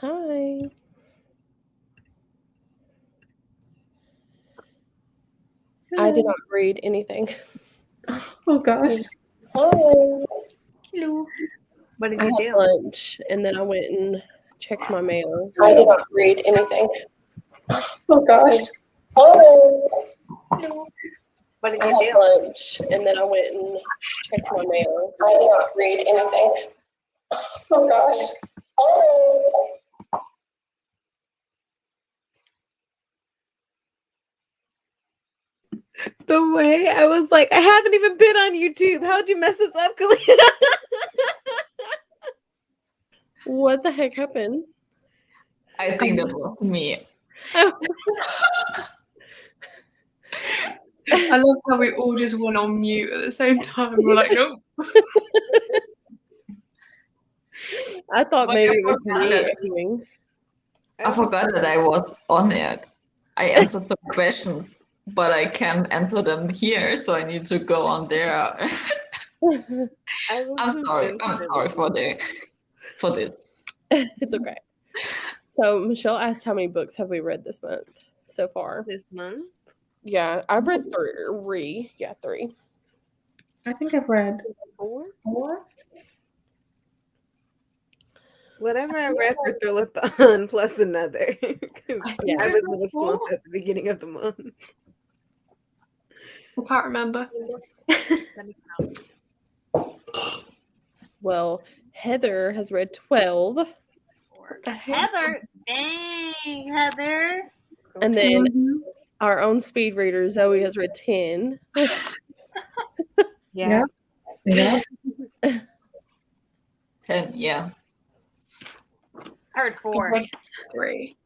Hi. I did not read anything. Oh gosh. Hi. Hello. What did I you had do? lunch and then I went and checked my mail. I did not read anything. Oh gosh. Hello. What did I you had do? lunch and then I went and checked my mail. I did not read anything. Oh gosh. The way I was like, I haven't even been on YouTube. How'd you mess this up, Kalina? What the heck happened? I think that was me. I love how we all just went on mute at the same time. We're like, nope. I thought But maybe I it was forgot me that- echoing. I forgot that I was on it. I answered some questions, but I can't answer them here, so I need to go on there. I'm sorry. I'm sorry for this. It's okay. So Michelle asked how many books have we read this month so far? This month? Yeah, I've read three. Yeah, 3. I think I've read 4? 4. Whatever I read for Thrillathon plus another. 'Cause Yeah. I was in a slump at the beginning of the month. I can't remember. Let me count. Well, Heather has read 12. Heather. Dang, Heather. And then our own speed reader, Zoe, has read 10. Yeah. Yeah. 10, yeah. I heard 4. 3.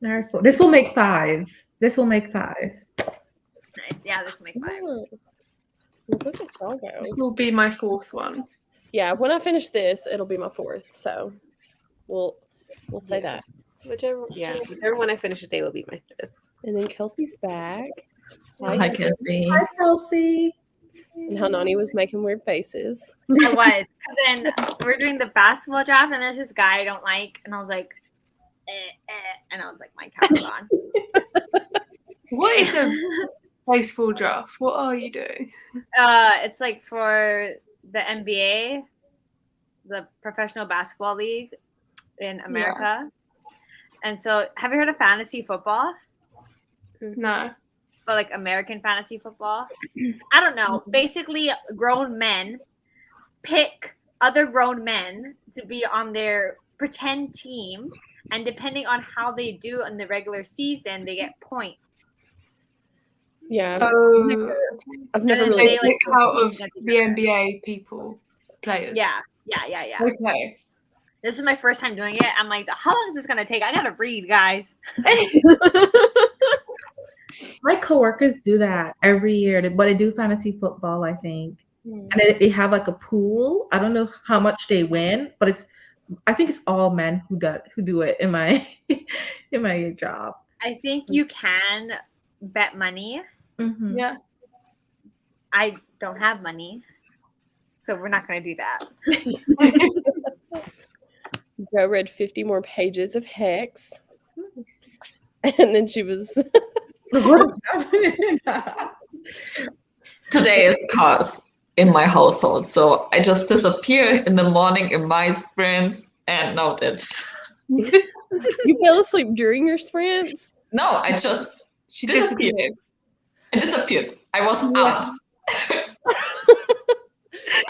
This will make 5. This will make 5. Nice. Yeah, this will make 5. Oh. Look at y'all go. This will be my 4th one. Yeah, when I finish this, it'll be my 4th. So we'll say that. Whichever one I finish today will be my 5th. And then Kelsey's back. I can see. Hi, Kelsey. And Hanani was making weird faces. It was. Because then we're doing the basketball draft, and there's this guy I don't like, and I was like, and I was like, my camera's on. What is a baseball draft? What are you doing? It's like for the NBA, the Professional Basketball League in America. And so, have you heard of fantasy football? No. But like American fantasy football? I don't know. Basically, grown men pick other grown men to be on their pretend team, and depending on how they do in the regular season, they get points. Yeah. Oh, I've never And then really. they like, pick out of against each the other. NBA people, players. Yeah. Okay. This is my first time doing it. I'm like, how long is this gonna take? I gotta read, guys. My coworkers do that every year, but they do fantasy football, I think. And they have like a pool. I don't know how much they win, but I think it's all men who do it in my in my job. I think you can bet money. Mm-hmm. Yeah. I don't have money, so we're not gonna do that. Joe read 50 more pages of Hex. And then she was. What is happening? Today is chaos in my household, so I just disappear in the morning in my sprints, and now that's. You fell asleep during your sprints? No, I just She disappeared. disappeared. I disappeared. I was out.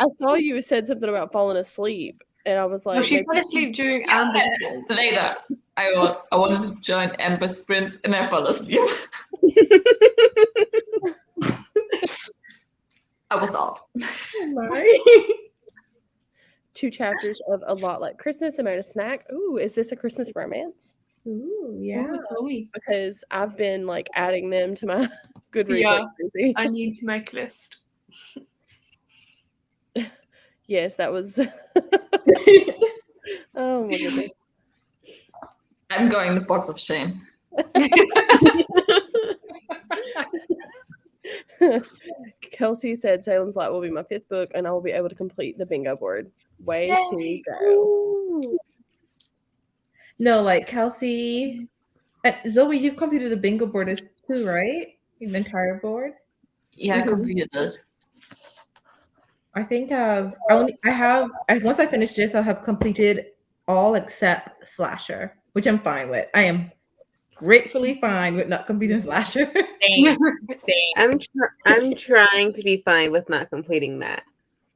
I saw you said something about falling asleep, and I was like, Well, she maybe- fell asleep during Amber's sprint. Later, I wanted to join Amber Sprints, and I fell asleep. I was out. My. 2 chapters of A Lot Like Christmas. I made a snack. Ooh, is this a Christmas romance? Ooh, yeah. Ooh, Chloe. Because I've been like adding them to my Goodreads. Yeah. Like crazy. I need to make a list. Yes, that was. Oh my goodness. I'm going to box of shame. Kelsey said Salem's Lot will be my 5th book, and I will be able to complete the bingo board. Way to go. No, like Kelsey. Zoe, you've completed the bingo board too, right? The entire board. Yeah, I completed it. I think once I finish this, I'll have completed all except Slasher, which I'm fine with. I am gratefully fine with not completing Slasher. Same. I'm trying to be fine with not completing that,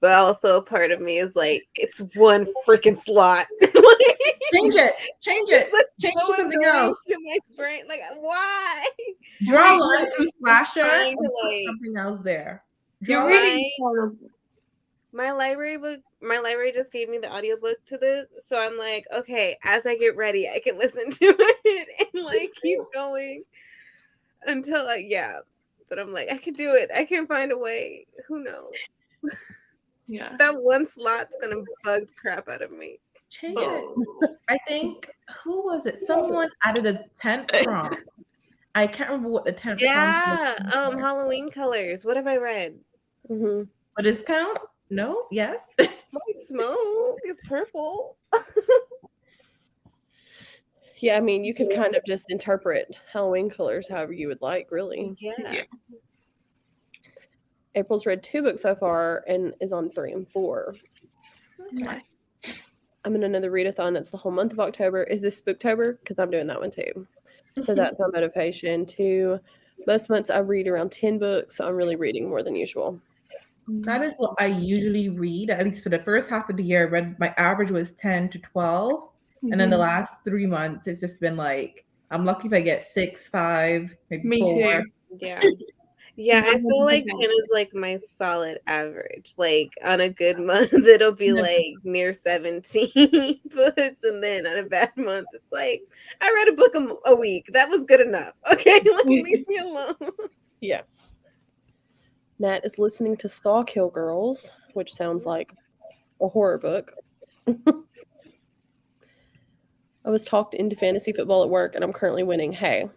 but also a part of me is like, it's one freaking slot. Change it. Change to something else. To my brain, like, why? Draw a line through Slasher Trying and to, put like, something else there. You're Draw reading horrible. my library just gave me the audiobook to this, so I'm like, okay, as I get ready, I can listen to it and like keep going until but I'm like, I can do it, I can find a way, who knows. Yeah. That one slot's gonna bug the crap out of me. Change it. I think, who was it? Someone added a 10th prompt. I can't remember what the 10th prompt was. Halloween colors. What have I read? Mm-hmm. A discount? No? Yes? White smoke is purple. Yeah, I mean, you could kind of just interpret Halloween colors however you would like, really. Yeah. April's read 2 books so far and is on 3 and 4. Nice. I'm in another readathon that's the whole month of October. Is this Spooktober? Because I'm doing that one too. So that's my motivation to. Most months I read around 10 books, so I'm really reading more than usual. That is what I usually read. At least for the first half of the year, my average was 10 to 12. And then the last 3 months, it's just been like, I'm lucky if I get 6, 5, maybe Me 4. too. Yeah. Yeah, I feel like 10 is like my solid average. Like on a good month, it'll be like near 17 books. And then on a bad month, it's like, I read a book a week. That was good enough. Okay, like, leave me alone. Yeah. Nat is listening to Saw Kill Girls, which sounds like a horror book. I was talked into fantasy football at work, and I'm currently winning. Hey,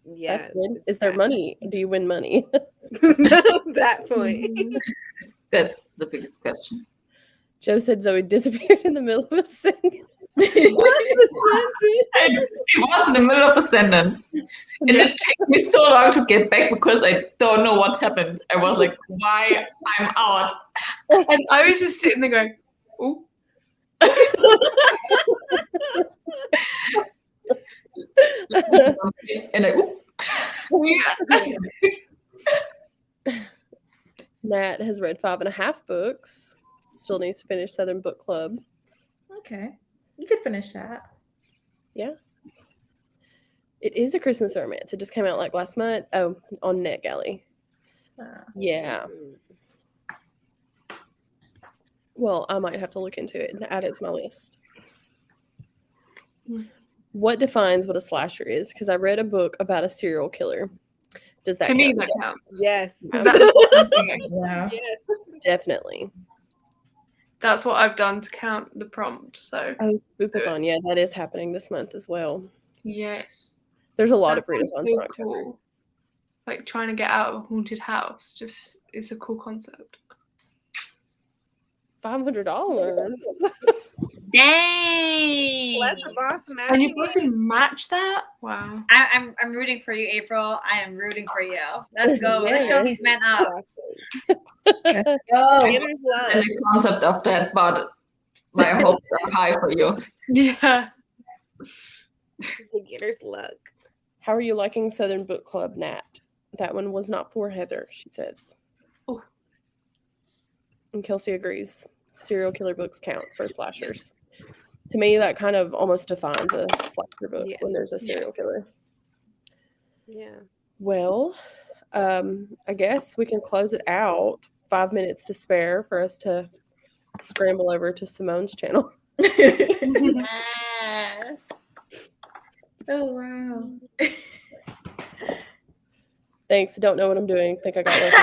Yeah. that's good. Is there money? Do you win money? That point. That's the biggest question. Joe said Zoe disappeared in the middle of a sentence. It was in the middle of a sentence. And it took me so long to get back because I don't know what happened. I was like, why? I'm out. And I was just sitting there going, ooh. And Nat has read 5.5 books. Still needs to finish Southern Book Club. Okay. You could finish that. Yeah. It is a Christmas romance. It just came out like last month. Oh, on NetGalley. Yeah. Well, I might have to look into it and add it to my list. What defines what a slasher is? Because I read a book about a serial killer. Does that To me, count? that counts. Yes. Yeah. Definitely. That's what I've done to count the prompt. So Oh, Spookathon. Yeah, that is happening this month as well. yes, There's a lot that of readers on sounds for so October. cool. Like trying to get out of a haunted house, just it's a cool concept. $500. Dang. Let the boss match. And you both can match that? Wow. I'm rooting for you, April. I am rooting for you. Let's go. Let's show these men up. Oh, Beginner's luck. the concept of that, but my hopes are high for you. Yeah. Beginner's luck. How are you liking Southern Book Club, Nat? That one was not for Heather, she says. Oh. And Kelsey agrees. Serial killer books count for slashers. To me, that kind of almost defines a slasher book when there's a serial killer. Yeah. Well, I guess we can close it out. 5 minutes to spare for us to scramble over to Simone's channel. Yes. oh wow. Thanks. Don't know what I'm doing. Think I got lucky.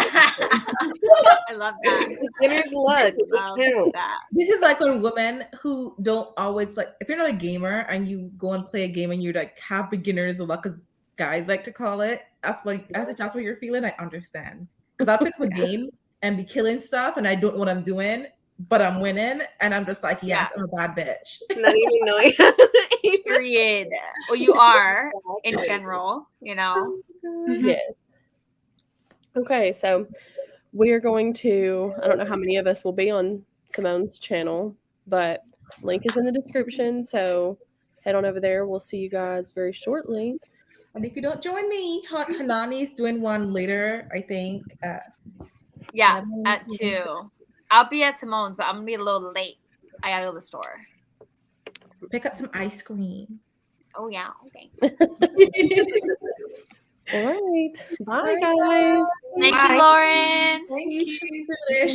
I love that. Beginner's luck. Love Count. that. This is like when women who don't always like, if you're not a gamer and you go and play a game and you're like have beginners luck, as guys like to call it. That's what that's what you're feeling. I understand, because I'll pick up a game and be killing stuff and I don't know what I'm doing, but I'm winning, and I'm just like, yes, I'm a bad bitch. Not even knowing. Period. Well, you are in general, you know. Yes. Okay, so we are going to, I don't know how many of us will be on Simone's channel, but link is in the description. So head on over there. We'll see you guys very shortly. And if you don't join me, Hanani's doing one later, I think. Yeah, at 2. I'll be at Simone's, but I'm gonna be a little late. I gotta go to the store. Pick up some ice cream. Oh yeah, okay. All right. Bye, guys. Thank you, Lauren. Thank you.